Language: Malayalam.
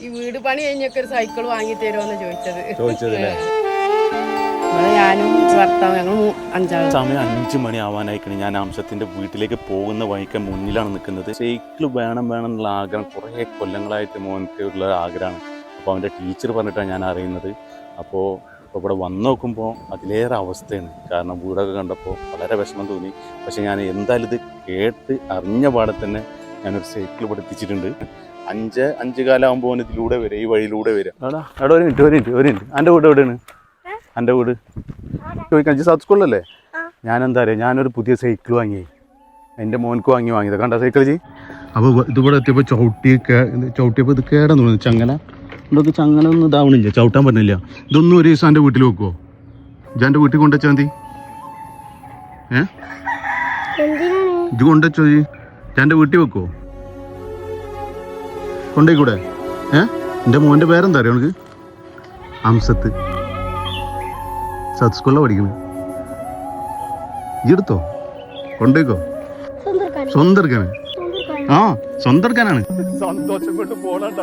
ഈ വീട് പണി കഴിഞ്ഞൊക്കെ ഒരു സൈക്കിൾ വാങ്ങി തരുമോന്ന് ചോദിച്ചത്. ഞാനും ഭർത്താവ് ഞങ്ങൾ 5 ആൾ. സമയം 5 മണി ആവാനായിക്കണേ. ഞാൻ അംശത്തിൻ്റെ വീട്ടിലേക്ക് പോകുന്ന വഴിക്ക് മുന്നിലാണ് നിൽക്കുന്നത്. സൈക്കിൾ വേണം എന്നുള്ള ആഗ്രഹം കുറേ കൊല്ലങ്ങളായിട്ട് മോനക്ക് ഉള്ള ആഗ്രഹമാണ്. അപ്പോൾ അവൻ്റെ ടീച്ചർ പറഞ്ഞിട്ടാണ് ഞാൻ അറിയുന്നത്. അപ്പോൾ ഇവിടെ വന്ന് നോക്കുമ്പോൾ അതിലേറെ അവസ്ഥയാണ്. കാരണം വീടൊക്കെ കണ്ടപ്പോൾ വളരെ വിഷമം തോന്നി. പക്ഷേ ഞാൻ എന്തായാലും ഇത് കേട്ട് അറിഞ്ഞ പാടെ തന്നെ ഞാനൊരു സൈക്കിൾ പഠിപ്പിച്ചിട്ടുണ്ട്. 5 കാലമാകുമ്പോൾ ഇതിലൂടെ വരും, ഈ വഴിയിലൂടെ വരും. അവിടെ ഒരു മിനിറ്റ്. എൻ്റെ വീട് എവിടെയാണ്? എൻ്റെ വീട് ചോദിക്കാൻ സൗത്ത് സ്കൂളിലല്ലേ? ഞാനെന്താ അറിയാം, ഞാനൊരു പുതിയ സൈക്കിൾ വാങ്ങി, എൻ്റെ മോനക്ക് വാങ്ങിയത് കണ്ട സൈക്കിൾ ചെയ്. അപ്പോൾ ഇതിവിടെ എത്തിയപ്പോൾ ചവിട്ടിയപ്പോൾ ഇത് കേടാന്ന് തോന്നുന്നു. ചങ്ങല ഇതൊക്കെ ചങ്ങല ഒന്നും ഇതാവണില്ല, ചവിട്ടാൻ പറ്റുന്നില്ല. ഇതൊന്നും ഒരു ദിവസം എൻ്റെ വീട്ടിൽ വെക്കുമോ? എൻ്റെ വീട്ടിൽ കൊണ്ടുവച്ചാൽ മതി. ഇത് കൊണ്ടുവച്ചോ? എൻ്റെ വീട്ടിൽ വെക്കുമോ? കൊണ്ടേക്കൂടെ? എൻ്റെ മോൻ്റെ പേരെന്താ അറിയോ എനിക്ക്? അംസത്ത്. സൗത്ത് സ്കൂളിലാണ് പഠിക്കുന്നത്. ഈ എടുത്തോ, കൊണ്ടേക്കോ. സ്വന്തം എടുക്കാനാണ്. സ്വന്തം എടുക്കാനാണ്. സന്തോഷം കൊണ്ട് പോണണ്ട.